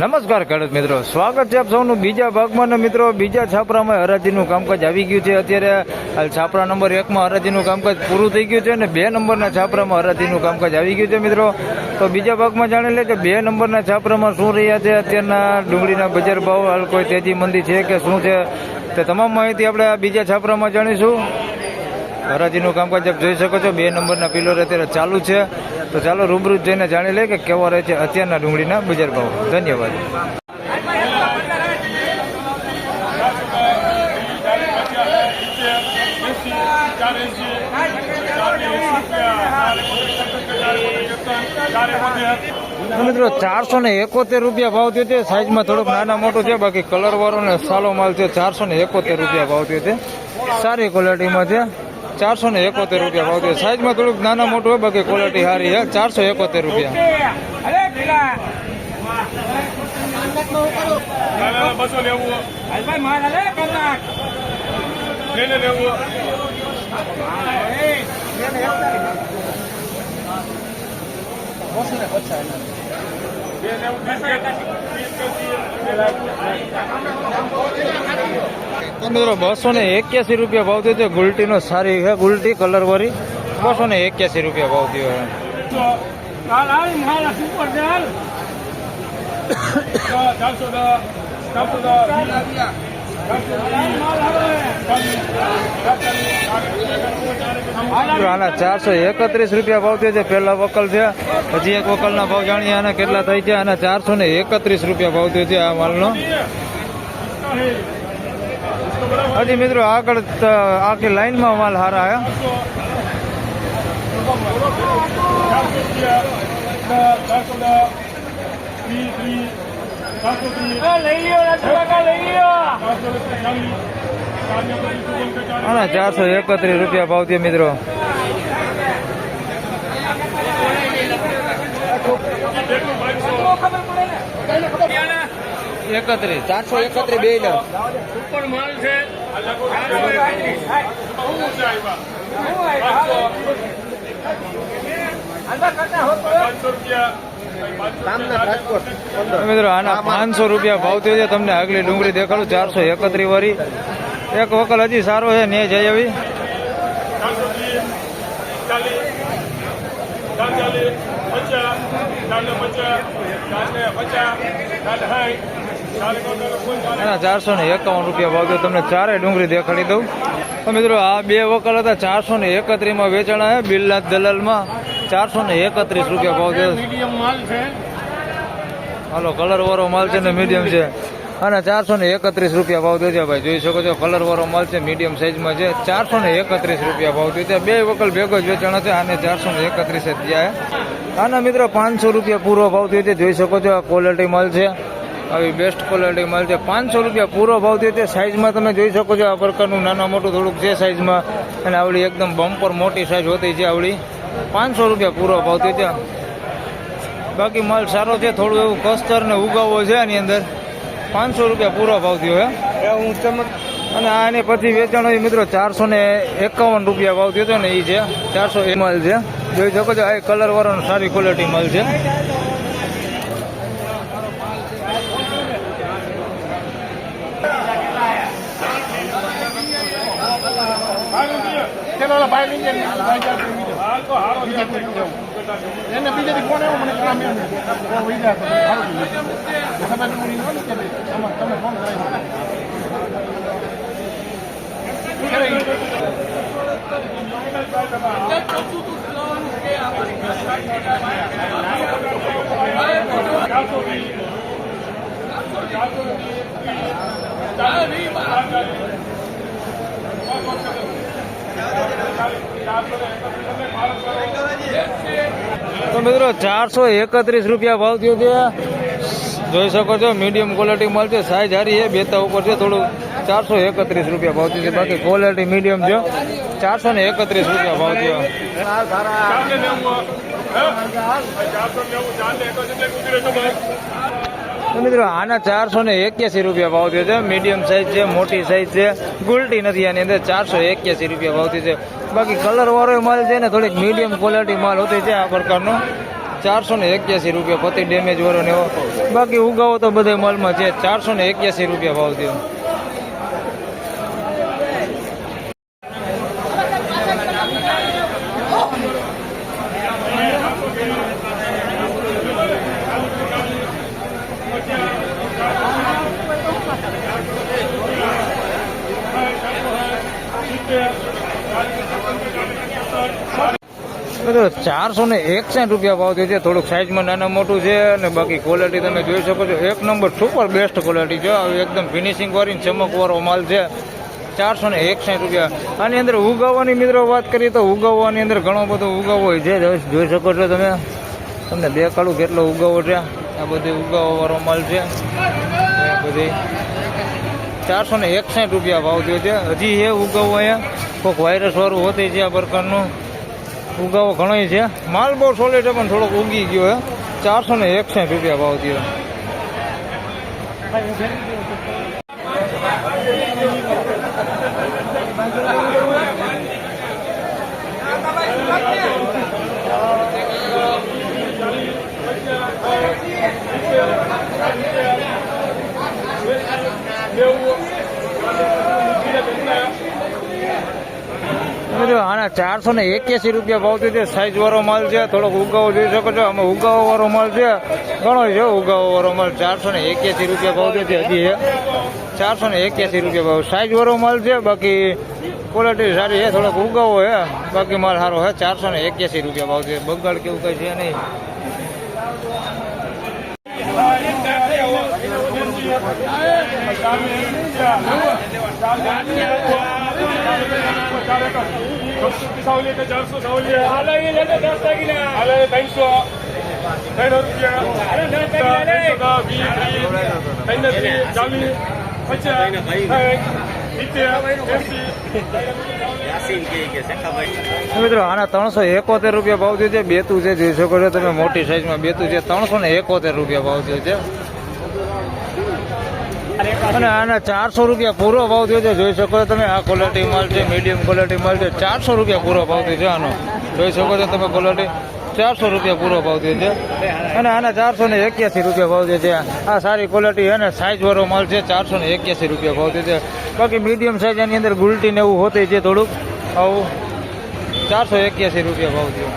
નમસ્કાર ખેડૂત મિત્રો, સ્વાગત છે આપ સૌનું બીજા ભાગમાં. ને મિત્રો, બીજા છાપરામાં હરાજીનું કામકાજ આવી ગયું છે. અત્યારે છાપરા નંબર 1માં હરાજીનું કામકાજ પૂરું થઈ ગયું છે અને 2 નંબરના છાપરામાં હરાજીનું કામકાજ આવી ગયું છે. મિત્રો, તો બીજા ભાગમાં જાણી લે કે 2 નંબરના છાપરામાં શું રહ્યા છે અત્યારના ડુંગળીના બજાર ભાવ, હાલ કોઈ તેજી મંદી છે કે શું છે, તે તમામ માહિતી આપણે આ બીજા છાપરામાં જાણીશું. હરાજીનું કામકાજ આપ જોઈ શકો છો, 2 નંબરના પિલર અત્યારે ચાલુ છે. તો ચાલો રૂબરૂ જઈને જાણી લે કે કેવા રહે છે અત્યારના ડુંગળીના બજાર ભાવ. ધન્યવાદ. મિત્રો 471 રૂપિયા ભાવ થયો છે. સાઈઝમાં થોડુંક નાના મોટું છે, બાકી કલર વાળો ને સાલો માલ છે. 471 રૂપિયા ભાવ થયો છે. સારી ક્વોલિટીમાં છે. 471 રૂપિયા ભાવ થયો. સાઈઝમાં થોડુંક નાના મોટું હોય, બાકી ક્વોલિટી સારી છે. 471 રૂપિયા. મિત્રો 281 રૂપિયા ભાવ થયો છે. ગુલટીનો સારી છે, ગુલટી કલર વાળી. 281 રૂપિયા ભાવ થયો છે. આના 431 રૂપિયા ભાવ થયો છે. પેલા વકલ છે, હજી એક વકલના ભાવ જાણીએ આના કેટલા થાય છે. આના 431 રૂપિયા ભાવ થયો છે આ માલનો. હજી મિત્રો આગળ આખી લાઈનમાં માલ સારા હે. આના 431 રૂપિયા ભાવ થયો મિત્રો. એકત્રીસ 431 બે ઉપર માલ છે. મિત્રો આના 500 રૂપિયા ભાવ થયો છે. તમને આગલી ડુંગળી દેખાડું 431 વાળી. એક વકલ હજી સારો છે, ને જઈ આવી. એના 451 રૂપિયા ભાવ થયો. તમને ચારે ડુંગળી દેખાડી દઉં. તો મિત્રો આ 2 વકલ હતા, 431 વેચાણા છે. બિલનાથ દલાલમાં 431 રૂપિયા ભાવ થયો. હાલો, કલર વાળો માલ છે ને મીડિયમ છે. અને 431 રૂપિયા ભાવ થયો છે. ભાઈ જોઈ શકો છો, કલર વાળો માલ છે, મીડિયમ સાઈઝમાં છે. 431 રૂપિયા ભાવ થયો છે. 2 વકલ ભેગો જ વેચાણો છે. આને 431 જ જાય. આના મિત્રો 500 રૂપિયા પૂરો ભાવ થયો છે. જોઈ શકો છો, આ ક્વોલિટી માલ છે, આવી બેસ્ટ ક્વોલિટી માલ છે. 500 રૂપિયા પૂરો ભાવ થયો છે. સાઈઝમાં તમે જોઈ શકો છો, આ પ્રકારનું નાના મોટું થોડુંક છે સાઈઝમાં. અને આવડી એકદમ બમ્પર મોટી સાઈઝ હોતી છે આવડી. 500 રૂપિયા પૂરો ભાવ થયો છે. બાકી માલ સારો છે, થોડું એવું કસ્તર ને ઉગાવો છે આની અંદર. 500 રૂપિયા પૂરો ભાવ થયો હે. અને આને પછી વેચાણો મિત્રો 451 રૂપિયા ભાવ થયો હતો ને, એ છે 400 માલ છે. જોઈ શકો છો, આ કલર વાળો સારી ક્વોલિટી માલ છે. તો મિત્રો 431 રૂપિયા ભાવ થયો છે. જોઈ શકો છો, મીડિયમ ક્વોલિટી માલ છે, સાઈઝ હારી છે, બેતા ઉપર છે થોડું. 431 રૂપિયા ભાવ થયો છે. બાકી ક્વોલિટી મીડિયમ છે. 431 રૂપિયા ભાવ થયો. મિત્રો આના 481 રૂપિયા ભાવ થયો છે. મીડિયમ સાઈઝ છે, મોટી સાઈઝ છે, ગુલટી નથી આની અંદર. 481 રૂપિયા ભાવ થયો છે. બાકી કલર વાળો માલ છે ને, થોડીક મીડિયમ ક્વોલિટી માલ હોતી છે આ પ્રકારનો. 481 રૂપિયા પતિ ડેમેજ વાળો ને એવો. બાકી ઉગાવો તો બધા માલમાં છે. 481 રૂપિયા ભાવ થયો. મિત્રો 461 રૂપિયા ભાવ થયો છે. થોડુંક સાઈઝમાં નાના મોટું છે અને બાકી ક્વોલિટી તમે જોઈ શકો છો. એક નંબર સુપર બેસ્ટ ક્વોલિટી છે. એકદમ ફિનિશિંગ વાળી ચમકવાળો માલ છે. 461 રૂપિયા. આની અંદર ઉગાવવાની મિત્રો વાત કરીએ તો ઉગાવવાની અંદર ઘણો બધો ઉગાવો હોય છે. જોઈ શકો છો તમે. તમને દેખાડું કેટલો ઉગાવો છે. આ બધી ઉગાવવાળો માલ છે. બધી 461 રૂપિયા ભાવ થયો છે. હજી એ ઉગાવો અહીંયા કોઈક વાયરસ વાળું હોતી છે. આ પ્રકારનું ઉગાવો ઘણો છે. માલ બહુ સોલિડ છે પણ થોડોક ઉગી ગયો હે. 461 રૂપિયા ભાવ થયો. આના 481 રૂપિયા ભાવ છે. સાઈઝ વાળો માલ છે. થોડોક ઉગાવો જોઈ શકો છો. આમાં ઉગાવો વાળો માલ છે ઘણો છે. ઉગાવો વાળો માલ 481 રૂપિયા ભાવ છે. હજી 481 રૂપિયા ભાવ. સાઈઝ વાળો માલ છે. બાકી ક્વોલિટી સારી છે. થોડોક ઉગાવો છે. બાકી માલ સારો છે. 481 રૂપિયા ભાવ છે. બગાડ કેવું કઈ છે નહીં. મિત્રો આના 371 રૂપિયા ભાવ થયો છે. બેતું છે જોઈ શકો છો તમે. મોટી સાઈઝમાં બેતું છે. 371 રૂપિયા ભાવ થયો છે. અને આના 400 રૂપિયા પૂરો ભાવ થયો છે. જોઈ શકો છો તમે. આ ક્વોલિટી માલ છે. મીડિયમ ક્વોલિટી માલ છે. 400 રૂપિયા પૂરો ભાવ થયો છે આનો. જોઈ શકો છો તમે. ક્વોલિટી 400 રૂપિયા પૂરો ભાવ થયો છે. અને આના 481 રૂપિયા ભાવ થયો છે. આ સારી ક્વોલિટી છે ને સાઈઝ વાળો માલ છે. 481 રૂપિયા ભાવ થયો છે. બાકી મીડિયમ સાઈઝ એની અંદર ગુલટી ને એવું હોતી છે થોડુંક આવું. 481 રૂપિયા ભાવ થયો.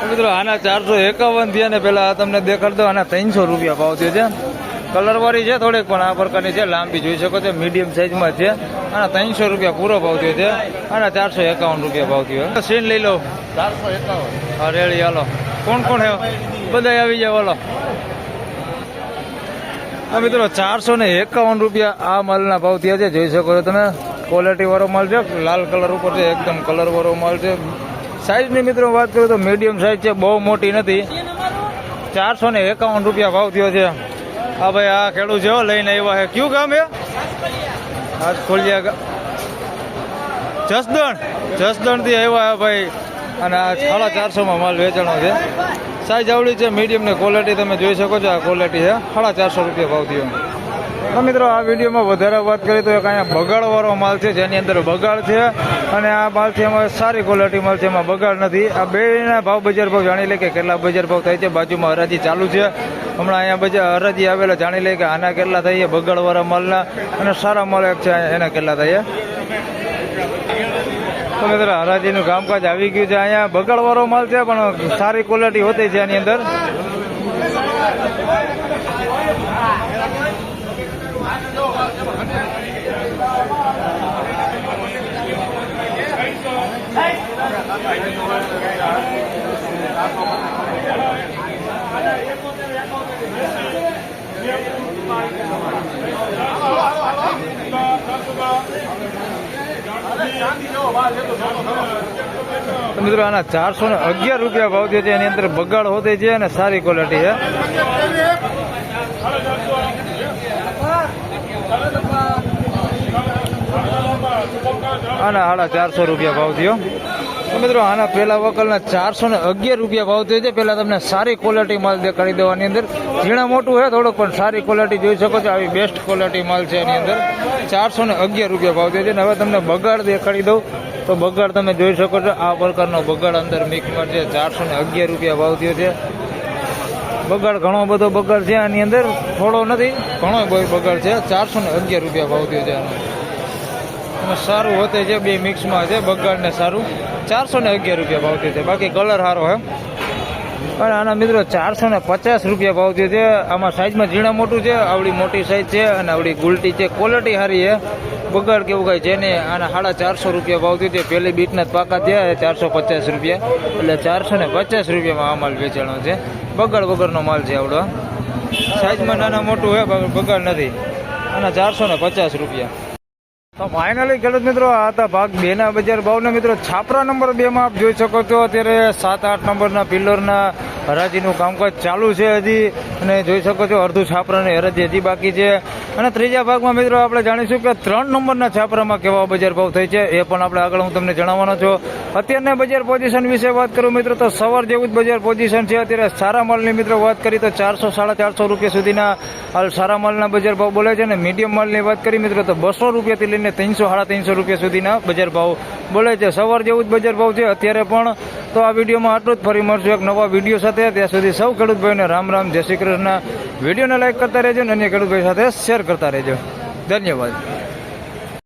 મિત્રો આના 451 થયા ને પેલા તમને દેખાડ દો. આના 300 રૂપિયા ભાવ થયો છે. કલર વાળી છે થોડીક પણ આ પ્રકારની છે. લાંબી જોઈ શકો છો. મીડિયમ સાઈઝમાં છે. આના 300 રૂપિયા પૂરો ભાવ થયો છે. આના 451 રૂપિયા ભાવ થયો. સીન લઈ લો. 451. હા રેડી હાલો. કોણ કોણ હે બધા આવી જાય બોલો. હા મિત્રો 451 રૂપિયા આ માલના ભાવ થયા છે. જોઈ શકો છો તમે. ક્વોલિટી વાળો માલ છે. લાલ કલર ઉપર છે. એકદમ કલર વાળો માલ છે. સાઈઝની મિત્રો વાત કરું તો મીડિયમ સાઈઝ છે. બહુ મોટી નથી. 451 રૂપિયા ભાવ થયો છે. હા ભાઈ આ ખેડૂત છે લઈને આવ્યા છે. કયું ગામ હે? આજ ખોલિયા જસદણ થી આવ્યા ભાઈ. અને આ 450 માલ વેચાણો છે. સાઈઝ આવડી છે. મીડિયમ ને ક્વોલિટી તમે જોઈ શકો છો. આ ક્વોલિટી છે. 450 રૂપિયા ભાવ થયો. તો મિત્રો આ વિડીયોમાં વધારે વાત કરીએ તો એક અહીંયા બગાડવાળો માલ છે. જેની અંદર બગાડ છે. અને આ માલ છે એમાં સારી ક્વોલિટી માલ છે. એમાં બગાડ નથી. આ બેના ભાવ બજાર ભાવ જાણી લે કે કેટલા બજાર ભાવ થાય છે. બાજુમાં હરાજી ચાલુ છે. હમણાં અહીંયા બજાર હરાજી આવેલા જાણી લે કે આના કેટલા થાય છે બગાડવાળા માલના. અને સારા માલ એક છે એના કેટલા થાય છે. તો મિત્રો હરાજીનું કામકાજ આવી ગયું છે. અહીંયા બગાડવાળો માલ છે પણ સારી ક્વોલિટી હોતી છે એની અંદર. મિત્રો આના 411 રૂપિયા ભાવ છે. એની અંદર બગાડ હોતી છે અને સારી ક્વોલિટી છે. આના 450 રૂપિયા ભાવ થયો. તો મિત્રો આના પહેલા વકલના 411 રૂપિયા ભાવ થયો છે. પહેલા તમને સારી ક્વોલિટી માલ દેખાડી દેવાની અંદર ઝીણા મોટું છે થોડુંક, પણ સારી ક્વોલિટી જોઈ શકો છો. આવી બેસ્ટ ક્વોલિટી માલ છે એની અંદર 411 રૂપિયા ભાવ થયો છે. અને હવે તમને બગાડ દેખાડી દઉં તો બગાડ તમે જોઈ શકો છો. આ પ્રકારનો બગાડ અંદર મિક્સમાં છે. 411 રૂપિયા ભાવ થયો છે. બગાડ ઘણો બધો બગાડ છે આની અંદર, થોડો નથી, ઘણો બગાડ છે. 411 રૂપિયા ભાવ થયો છે આનો. અને સારું હોતે છે, બે મિક્સમાં છે બગાડ ને સારું. 411 રૂપિયા ભાવ થયો છે. બાકી કલર સારો હે. અને આના મિત્રો 450 રૂપિયા ભાવ થયો છે. આમાં સાઈઝમાં ઝીણા મોટું છે, આવડી મોટી સાઈઝ છે અને આવડી ગુલટી છે. ક્વોલિટી સારી છે, બગાડ કેવું કાંઈ છે નહીં. આના 450 રૂપિયા ભાવ થયો છે. પહેલી બીટના જ પાકા થયા 450 રૂપિયા, એટલે 450 રૂપિયામાં આ માલ વેચાણો છે. બગાડ વગરનો માલ છે આવડો. સાઈઝમાં નાના મોટું છે, બગાડ નથી. આના 450 રૂપિયા. તો ફાઇનલી ખેડૂત મિત્રો આ હતા ભાગ 2 ના બજાર ભાવના. મિત્રો છાપરા નંબર 2 માં આપ જોઈ શકો છો અત્યારે 7-8 નંબરના પિલ્લરના હરાજીનું કામકાજ ચાલુ છે હજી, અને જોઈ શકો છો અડધું છાપરાની હરાજી હજી બાકી છે. અને ત્રીજા ભાગમાં મિત્રો આપણે જાણીશું કે 3 નંબરના છાપરામાં કેવા બજાર ભાવ થઈ છે, એ પણ આપણે આગળ હું તમને જણાવવાનો છું. અત્યારના બજાર પોઝિશન વિશે વાત કરું મિત્રો તો સવાર જેવું જ બજાર પોઝિશન છે. અત્યારે સારા માલની મિત્રો વાત કરી તો 400-450 રૂપિયા સુધીના હાલ સારા માલના બજાર ભાવ બોલે છે. અને મીડિયમ માલની વાત કરી મિત્રો તો 200 રૂપિયાથી લઈને 300-350 રૂપિયા સુધીના બજાર ભાવ બોલે છે. સવાર જેવું જ બજાર ભાવ છે અત્યારે પણ. તો આ વિડીયોમાં આટલું જ. ફરી મળશું એક નવા વિડીયો સાથે. ત્યાં સુધી સૌ ખેડૂત ભાઈઓને રામ રામ, જય શ્રી કૃષ્ણ. વિડીયોને લાઈક કરતા રહેજો અને અન્ય ખેડૂત ભાઈ સાથે શેર કરતા રહેજો. ધન્યવાદ.